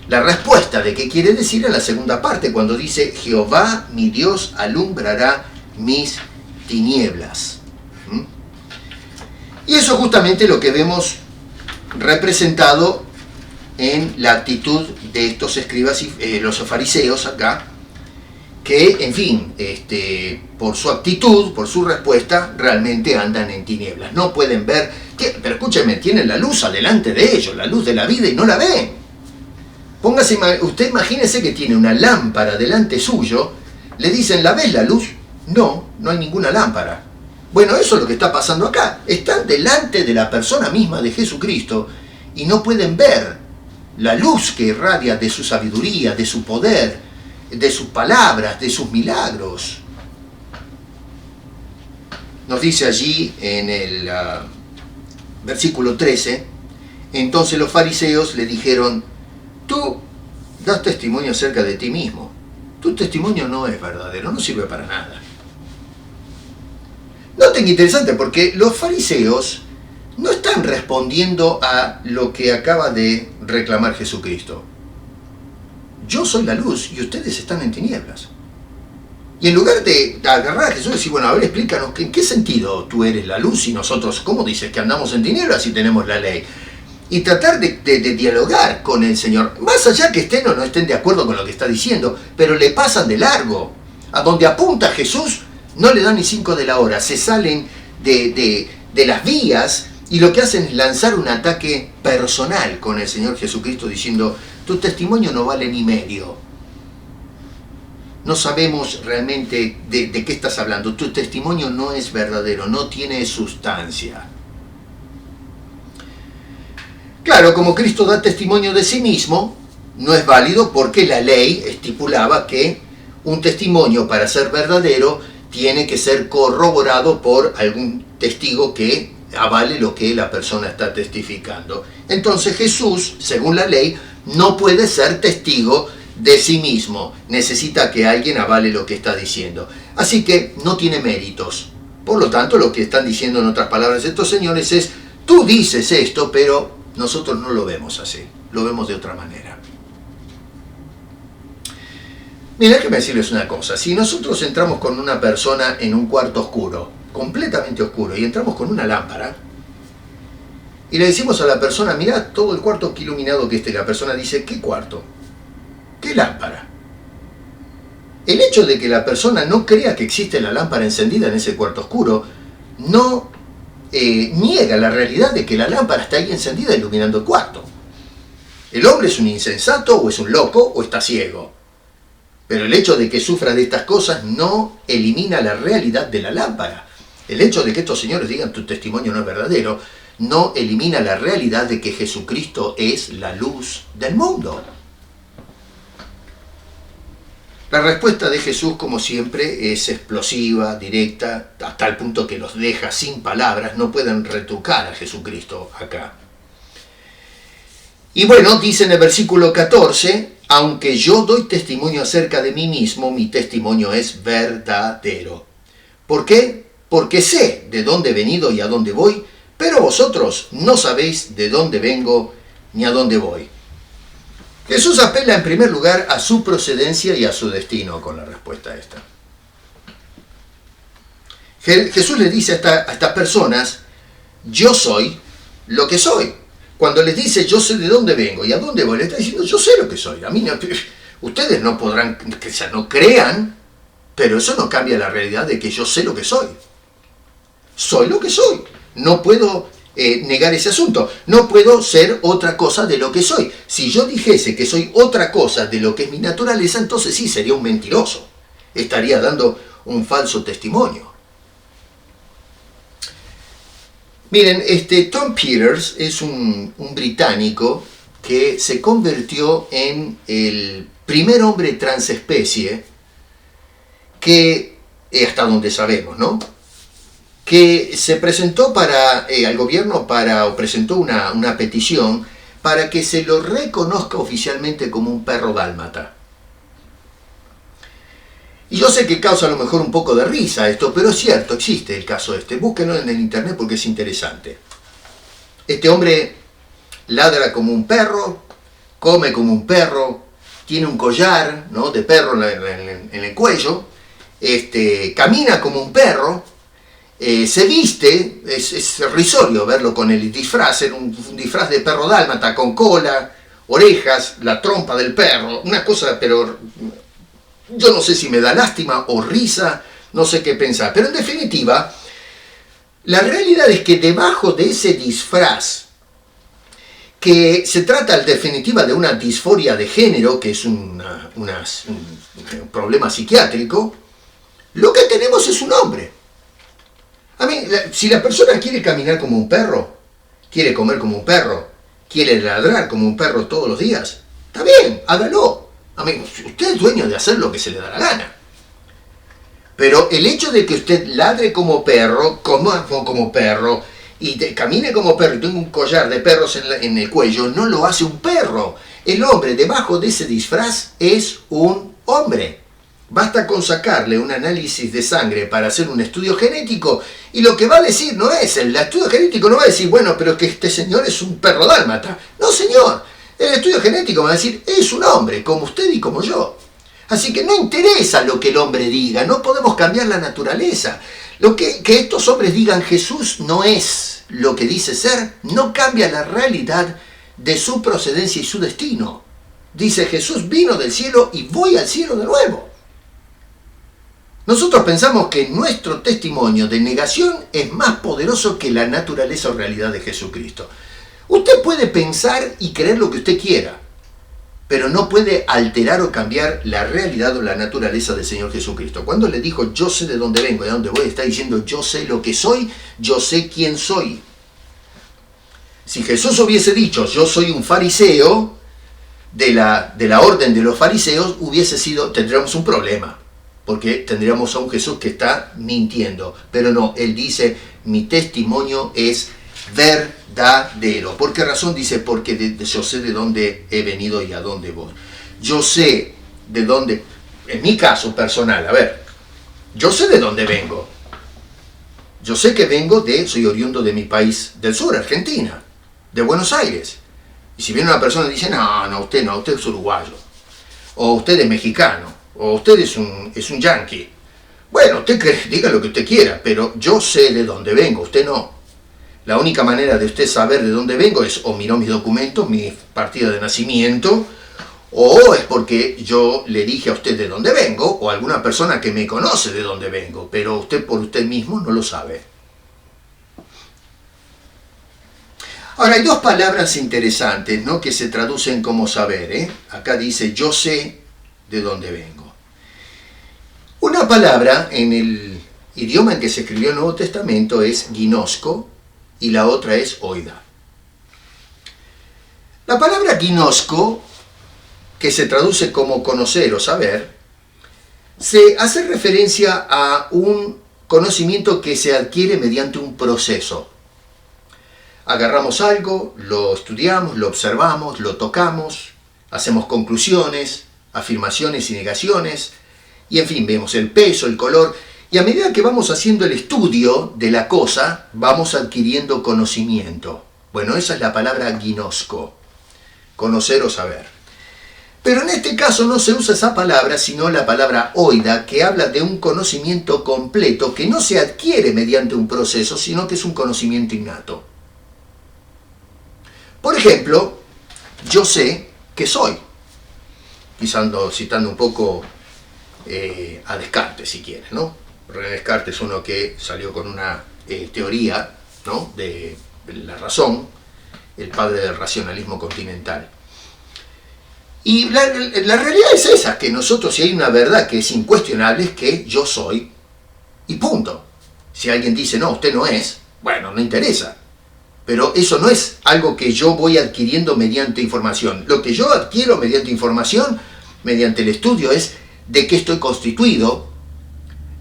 la respuesta de qué quiere decir en la segunda parte, cuando dice, Jehová mi Dios alumbrará mis tinieblas. Y eso es justamente lo que vemos representado en la actitud de estos escribas y los fariseos acá, que, en fin, por su actitud, por su respuesta, realmente andan en tinieblas. No pueden ver, pero escúchenme, tienen la luz adelante de ellos, la luz de la vida, y no la ven. Usted imagínese que tiene una lámpara delante suyo, le dicen, ¿la ves la luz? No, no hay ninguna lámpara. Bueno, eso es lo que está pasando acá. Están delante de la persona misma de Jesucristo y no pueden ver la luz que irradia de su sabiduría, de su poder, de sus palabras, de sus milagros. Nos dice allí en el versículo 13, entonces los fariseos le dijeron, tú das testimonio acerca de ti mismo. Tu testimonio no es verdadero, no sirve para nada. Noten que interesante, porque los fariseos no están respondiendo a lo que acaba de reclamar Jesucristo. Yo soy la luz y ustedes están en tinieblas. Y en lugar de agarrar a Jesús y decir, bueno, a ver, explícanos, ¿en qué sentido tú eres la luz y nosotros, cómo dices que andamos en tinieblas si tenemos la ley? Y tratar de dialogar con el Señor, más allá que estén o no estén de acuerdo con lo que está diciendo, pero le pasan de largo. A donde apunta Jesús no le dan ni 5 de la hora, se salen de las vías y lo que hacen es lanzar un ataque personal con el Señor Jesucristo diciendo, tu testimonio no vale ni medio. No sabemos realmente de qué estás hablando, tu testimonio no es verdadero, no tiene sustancia. Claro, como Cristo da testimonio de sí mismo, no es válido porque la ley estipulaba que un testimonio para ser verdadero tiene que ser corroborado por algún testigo que avale lo que la persona está testificando. Entonces Jesús, según la ley, no puede ser testigo de sí mismo. Necesita que alguien avale lo que está diciendo. Así que no tiene méritos. Por lo tanto, lo que están diciendo en otras palabras estos señores es: tú dices esto, pero nosotros no lo vemos así. Lo vemos de otra manera. Mira, déjenme decirles una cosa. Si nosotros entramos con una persona en un cuarto oscuro, completamente oscuro, y entramos con una lámpara, y le decimos a la persona: mira todo el cuarto que iluminado que esté, la persona dice: ¿qué cuarto? ¿Qué lámpara? El hecho de que la persona no crea que existe la lámpara encendida en ese cuarto oscuro no niega la realidad de que la lámpara está ahí encendida iluminando el cuarto. El hombre es un insensato, o es un loco, o está ciego. Pero el hecho de que sufra de estas cosas no elimina la realidad de la lámpara. El hecho de que estos señores digan: tu testimonio no es verdadero, no elimina la realidad de que Jesucristo es la luz del mundo. La respuesta de Jesús, como siempre, es explosiva, directa, hasta el punto que los deja sin palabras. No pueden retrucar a Jesucristo acá. Y bueno, dice en el versículo 14: aunque yo doy testimonio acerca de mí mismo, mi testimonio es verdadero. ¿Por qué? Porque sé de dónde he venido y a dónde voy, pero vosotros no sabéis de dónde vengo ni a dónde voy. Jesús apela en primer lugar a su procedencia y a su destino con la respuesta a esta. Jesús le dice a estas personas: yo soy lo que soy. Cuando les dice: yo sé de dónde vengo y a dónde voy, le está diciendo: yo sé lo que soy. A mí no, ustedes no podrán, que ya no crean, pero eso no cambia la realidad de que yo sé lo que soy. Soy lo que soy. No puedo negar ese asunto. No puedo ser otra cosa de lo que soy. Si yo dijese que soy otra cosa de lo que es mi naturaleza, entonces sí sería un mentiroso. Estaría dando un falso testimonio. Miren, Tom Peters es un británico que se convirtió en el primer hombre transespecie que, hasta donde sabemos, ¿no?, que se presentó al gobierno presentó una petición para que se lo reconozca oficialmente como un perro dálmata. Y yo sé que causa a lo mejor un poco de risa esto, pero es cierto, existe el caso este. Búsquenlo en el internet porque es interesante. Este hombre ladra como un perro, come como un perro, tiene un collar, ¿no?, de perro en el cuello, camina como un perro, se viste, es risorio verlo con el disfraz, era un disfraz de perro dálmata, con cola, orejas, la trompa del perro, una cosa, pero yo no sé si me da lástima o risa, no sé qué pensar. Pero en definitiva, la realidad es que debajo de ese disfraz, que se trata en definitiva de una disforia de género, que es un problema psiquiátrico, lo que tenemos es un hombre. A mí, si la persona quiere caminar como un perro, quiere comer como un perro, quiere ladrar como un perro todos los días, está bien, hágalo. A mí, usted es dueño de hacer lo que se le da la gana. Pero el hecho de que usted ladre como perro, coma como perro, y camine como perro y tenga un collar de perros en el cuello, no lo hace un perro. El hombre debajo de ese disfraz es un hombre. Basta con sacarle un análisis de sangre para hacer un estudio genético y lo que va a decir no es, el estudio genético no va a decir: bueno, pero que este señor es un perro dálmata. No, señor. El estudio genético va a decir: es un hombre, como usted y como yo. Así que no interesa lo que el hombre diga, no podemos cambiar la naturaleza. Lo que estos hombres digan Jesús no es lo que dice ser, no cambia la realidad de su procedencia y su destino. Dice: Jesús vino del cielo y voy al cielo de nuevo. Nosotros pensamos que nuestro testimonio de negación es más poderoso que la naturaleza o realidad de Jesucristo. Usted puede pensar y creer lo que usted quiera, pero no puede alterar o cambiar la realidad o la naturaleza del Señor Jesucristo. Cuando le dijo: yo sé de dónde vengo y a dónde voy, está diciendo: yo sé lo que soy, yo sé quién soy. Si Jesús hubiese dicho: yo soy un fariseo, de la orden de los fariseos, tendríamos un problema. porque tendríamos a un Jesús que está mintiendo. Pero no, él dice, mi testimonio es verdadero. ¿Por qué razón? Dice, porque yo sé de dónde he venido y a dónde voy. Yo sé de dónde, en mi caso personal, a ver, yo sé de dónde vengo. Yo sé que soy oriundo de mi país del sur, Argentina, de Buenos Aires. Y si viene una persona y dice, no, usted es uruguayo, o usted es mexicano, o usted es un yanqui. Bueno, usted diga lo que usted quiera, pero yo sé de dónde vengo, usted no. La única manera de usted saber de dónde vengo es o miró mis documentos, mi partida de nacimiento, o es porque yo le dije a usted de dónde vengo, o alguna persona que me conoce de dónde vengo, pero usted por usted mismo no lo sabe. Ahora, hay dos palabras interesantes, ¿no?, que se traducen como saber, Acá dice, yo sé de dónde vengo. Una palabra en el idioma en que se escribió el Nuevo Testamento es ginosko, y la otra es oida. La palabra ginosko, que se traduce como conocer o saber, se hace referencia a un conocimiento que se adquiere mediante un proceso. Agarramos algo, lo estudiamos, lo observamos, lo tocamos, hacemos conclusiones, afirmaciones y negaciones, y en fin, vemos el peso, el color, y a medida que vamos haciendo el estudio de la cosa, vamos adquiriendo conocimiento. Bueno, esa es la palabra ginosko, conocer o saber. Pero en este caso no se usa esa palabra, sino la palabra oida, que habla de un conocimiento completo que no se adquiere mediante un proceso, sino que es un conocimiento innato. Por ejemplo, yo sé que soy, citando un poco a Descartes, si quieres, ¿no? René Descartes es uno que salió con una teoría, ¿no?, de la razón, el padre del racionalismo continental. Y la realidad es esa, que nosotros, si hay una verdad que es incuestionable, es que yo soy, y punto. Si alguien dice, no, usted no es, bueno, no interesa. Pero eso no es algo que yo voy adquiriendo mediante información. Lo que yo adquiero mediante información, mediante el estudio, es de qué estoy constituido,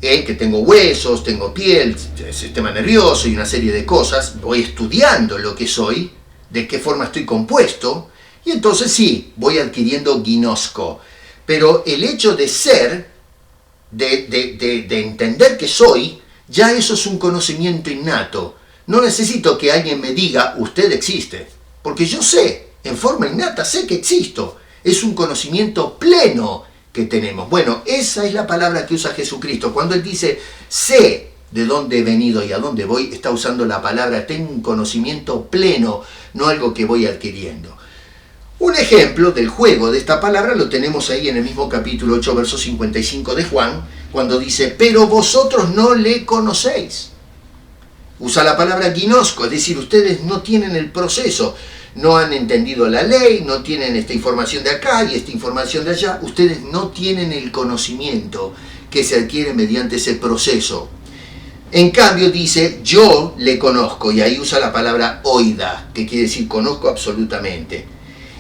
que tengo huesos, tengo piel, sistema nervioso y una serie de cosas. Voy estudiando lo que soy, de qué forma estoy compuesto, y entonces sí, voy adquiriendo ginosko. Pero el hecho de ser, de entender que soy, ya eso es un conocimiento innato. No necesito que alguien me diga, usted existe, porque yo sé, en forma innata, sé que existo. Es un conocimiento pleno que tenemos. Bueno, esa es la palabra que usa Jesucristo. Cuando Él dice, sé de dónde he venido y a dónde voy, está usando la palabra, tengo un conocimiento pleno, no algo que voy adquiriendo. Un ejemplo del juego de esta palabra lo tenemos ahí en el mismo capítulo 8, verso 55 de Juan, cuando dice, pero vosotros no le conocéis. Usa la palabra ginosko, es decir, ustedes no tienen el proceso, no han entendido la ley, no tienen esta información de acá y esta información de allá, ustedes no tienen el conocimiento que se adquiere mediante ese proceso. En cambio dice, yo le conozco, y ahí usa la palabra oida, que quiere decir conozco absolutamente.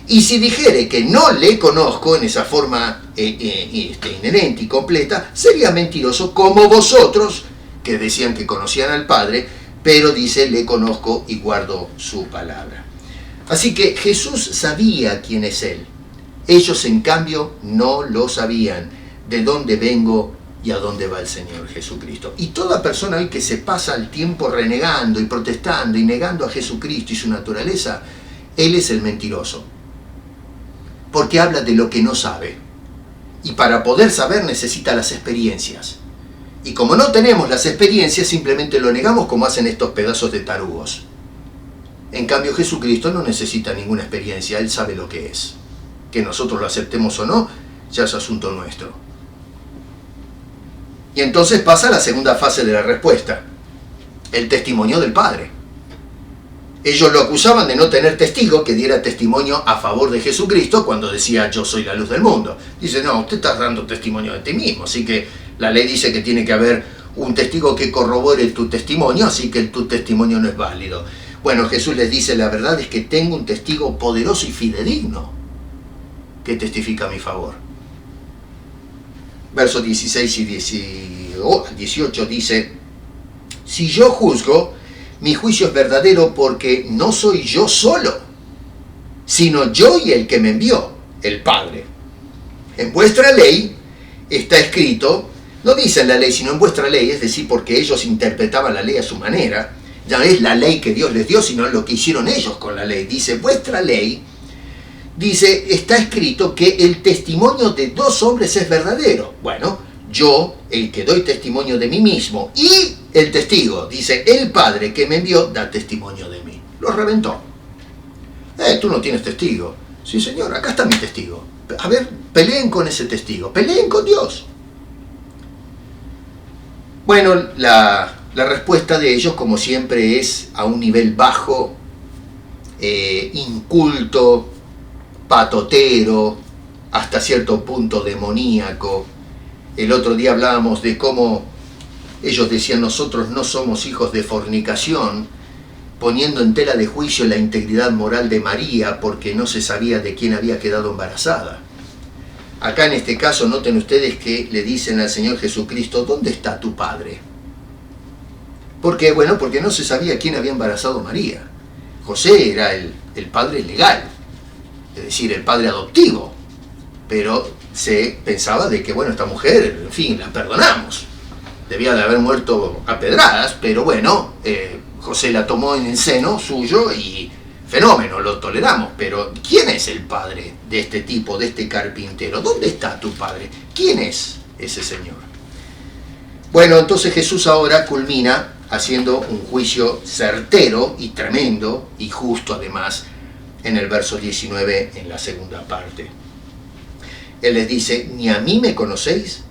Y si dijere que no le conozco en esa forma inherente y completa, sería mentiroso como vosotros, que decían que conocían al Padre, pero dice, le conozco y guardo su palabra. Así que Jesús sabía quién es Él. Ellos, en cambio, no lo sabían, de dónde vengo y a dónde va el Señor Jesucristo. Y toda persona hoy que se pasa el tiempo renegando y protestando y negando a Jesucristo y su naturaleza, Él es el mentiroso. Porque habla de lo que no sabe. Y para poder saber necesita las experiencias. Y como no tenemos las experiencias, simplemente lo negamos como hacen estos pedazos de tarugos. En cambio, Jesucristo no necesita ninguna experiencia, Él sabe lo que es. Que nosotros lo aceptemos o no, ya es asunto nuestro. Y entonces pasa la segunda fase de la respuesta, el testimonio del Padre. Ellos lo acusaban de no tener testigo que diera testimonio a favor de Jesucristo cuando decía yo soy la luz del mundo. Dice, no, usted está dando testimonio de ti mismo, así que la ley dice que tiene que haber un testigo que corrobore tu testimonio, así que tu testimonio no es válido. Bueno, Jesús les dice, la verdad es que tengo un testigo poderoso y fidedigno que testifica a mi favor. versos 16 y 18 dice: si yo juzgo, mi juicio es verdadero, porque no soy yo solo, sino yo y el que me envió, el Padre. En vuestra ley está escrito, no dice en la ley, sino en vuestra ley, es decir, porque ellos interpretaban la ley a su manera. Ya no es la ley que Dios les dio, sino lo que hicieron ellos con la ley. Dice, vuestra ley, dice, está escrito que el testimonio de dos hombres es verdadero. Bueno, yo, el que doy testimonio de mí mismo, y el testigo, dice, el Padre que me envió, da testimonio de mí. Lo reventó. Tú no tienes testigo. Sí, señor, acá está mi testigo. A ver, peleen con ese testigo, peleen con Dios. Bueno, la respuesta de ellos, como siempre, es a un nivel bajo, inculto, patotero, hasta cierto punto demoníaco. El otro día hablábamos de cómo ellos decían, nosotros no somos hijos de fornicación, poniendo en tela de juicio la integridad moral de María porque no se sabía de quién había quedado embarazada. Acá en este caso noten ustedes que le dicen al Señor Jesucristo, ¿dónde está tu Padre? ¿Por qué? Bueno, porque no se sabía quién había embarazado a María. José era el padre legal, es decir, el padre adoptivo, pero se pensaba de que, bueno, esta mujer, en fin, la perdonamos. Debía de haber muerto a pedradas, pero bueno, José la tomó en el seno suyo y fenómeno, lo toleramos. Pero ¿quién es el padre de este tipo, de este carpintero? ¿Dónde está tu padre? ¿Quién es ese señor? Bueno, entonces Jesús ahora culmina haciendo un juicio certero y tremendo y justo además en el verso 19 en la segunda parte. Él les dice, ni a mí me conocéis,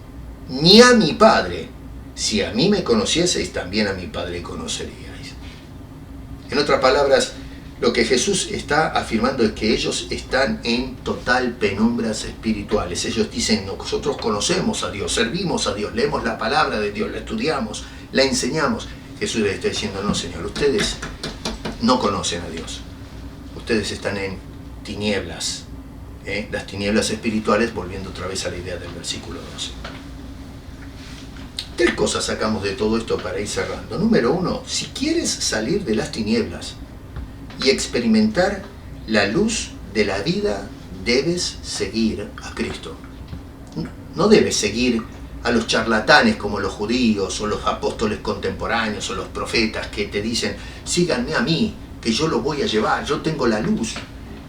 ni a mi Padre. Si a mí me conocieseis, también a mi Padre conoceríais. En otras palabras, lo que Jesús está afirmando es que ellos están en total penumbras espirituales. Ellos dicen, nosotros conocemos a Dios, servimos a Dios, leemos la palabra de Dios, la estudiamos, la enseñamos. Jesús les está diciendo, no señor, ustedes no conocen a Dios. Ustedes están en tinieblas, las tinieblas espirituales, volviendo otra vez a la idea del versículo 12. 3 cosas sacamos de todo esto para ir cerrando. Número 1, si quieres salir de las tinieblas y experimentar la luz de la vida, debes seguir a Cristo. No debes seguir a los charlatanes como los judíos o los apóstoles contemporáneos o los profetas que te dicen, síganme a mí, que yo lo voy a llevar, yo tengo la luz.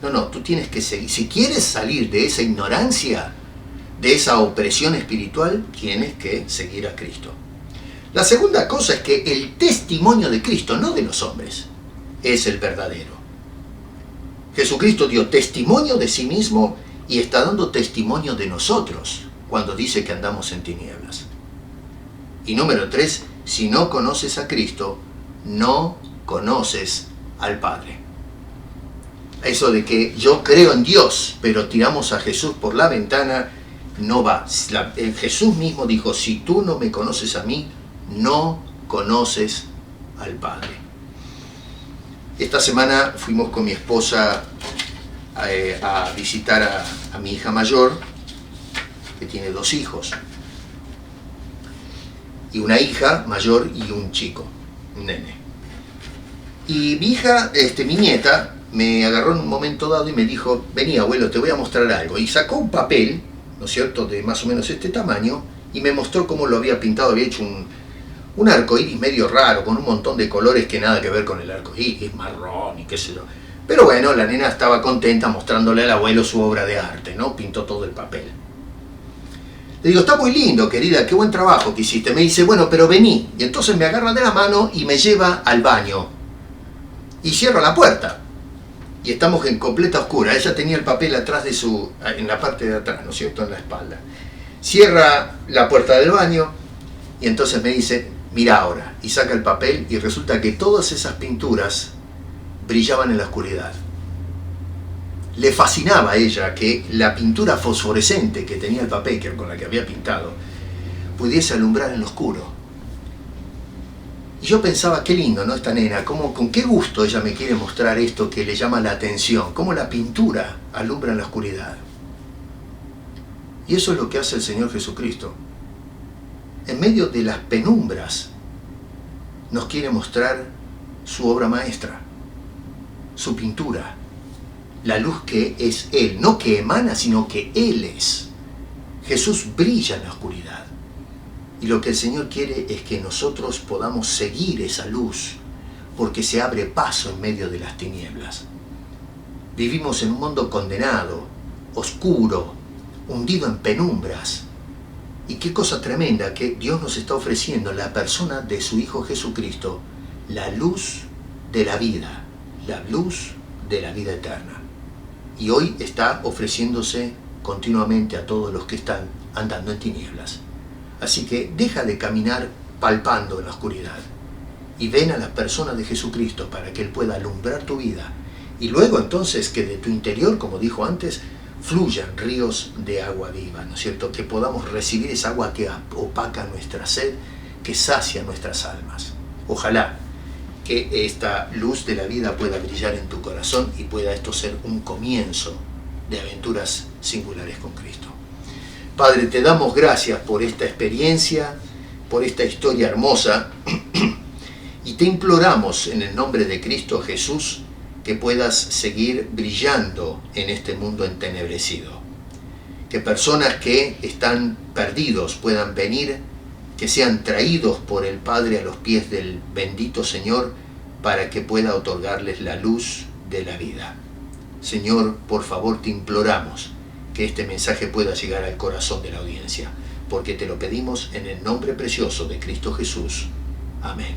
No, tú tienes que seguir. Si quieres salir de esa ignorancia, de esa opresión espiritual, tienes que seguir a Cristo. La segunda cosa es que el testimonio de Cristo, no de los hombres, es el verdadero. Jesucristo dio testimonio de sí mismo y está dando testimonio de nosotros cuando dice que andamos en tinieblas. Y número 3, si no conoces a Cristo, no conoces al Padre. Eso de que yo creo en Dios, pero tiramos a Jesús por la ventana, no va. Jesús mismo dijo, si tú no me conoces a mí, no conoces al Padre. Esta semana fuimos con mi esposa a visitar a mi hija mayor, que tiene 2 hijos, y una hija mayor y un chico, un nene. Y mi hija, mi nieta, me agarró en un momento dado y me dijo, vení abuelo, te voy a mostrar algo. Y sacó un papel, ¿no es cierto?, de más o menos este tamaño, y me mostró cómo lo había pintado, había hecho un arco iris medio raro, con un montón de colores que nada que ver con el arco iris, marrón y qué sé yo. Pero bueno, la nena estaba contenta mostrándole al abuelo su obra de arte, ¿no? Pintó todo el papel. Le digo, está muy lindo, querida, qué buen trabajo que hiciste. Me dice, bueno, pero vení. Y entonces me agarra de la mano y me lleva al baño. Y cierro la puerta. Y estamos en completa oscura. Ella tenía el papel atrás de en la parte de atrás, ¿no es cierto?, en la espalda. Cierra la puerta del baño y entonces me dice, mira ahora. Y saca el papel y resulta que todas esas pinturas brillaban en la oscuridad. Le fascinaba a ella que la pintura fosforescente que tenía el papel, que con la que había pintado, pudiese alumbrar en lo oscuro. Y yo pensaba, qué lindo, ¿no?, esta nena, con qué gusto ella me quiere mostrar esto que le llama la atención, cómo la pintura alumbra en la oscuridad. Y eso es lo que hace el Señor Jesucristo. En medio de las penumbras nos quiere mostrar su obra maestra, su pintura, la luz que es Él, no que emana, sino que Él es. Jesús brilla en la oscuridad. Y lo que el Señor quiere es que nosotros podamos seguir esa luz, porque se abre paso en medio de las tinieblas. Vivimos en un mundo condenado, oscuro, hundido en penumbras. Y qué cosa tremenda que Dios nos está ofreciendo en la persona de su Hijo Jesucristo, la luz de la vida, la luz de la vida eterna. Y hoy está ofreciéndose continuamente a todos los que están andando en tinieblas. Así que deja de caminar palpando en la oscuridad y ven a la persona de Jesucristo para que Él pueda alumbrar tu vida. Y luego entonces que de tu interior, como dijo antes, fluyan ríos de agua viva, ¿no es cierto? Que podamos recibir esa agua que opaca nuestra sed, que sacia nuestras almas. Ojalá que esta luz de la vida pueda brillar en tu corazón y pueda esto ser un comienzo de aventuras singulares con Cristo. Padre, te damos gracias por esta experiencia, por esta historia hermosa, y te imploramos en el nombre de Cristo Jesús que puedas seguir brillando en este mundo entenebrecido. Que personas que están perdidos puedan venir, que sean traídos por el Padre a los pies del bendito Señor para que pueda otorgarles la luz de la vida. Señor, por favor te imploramos que este mensaje pueda llegar al corazón de la audiencia, porque te lo pedimos en el nombre precioso de Cristo Jesús. Amén.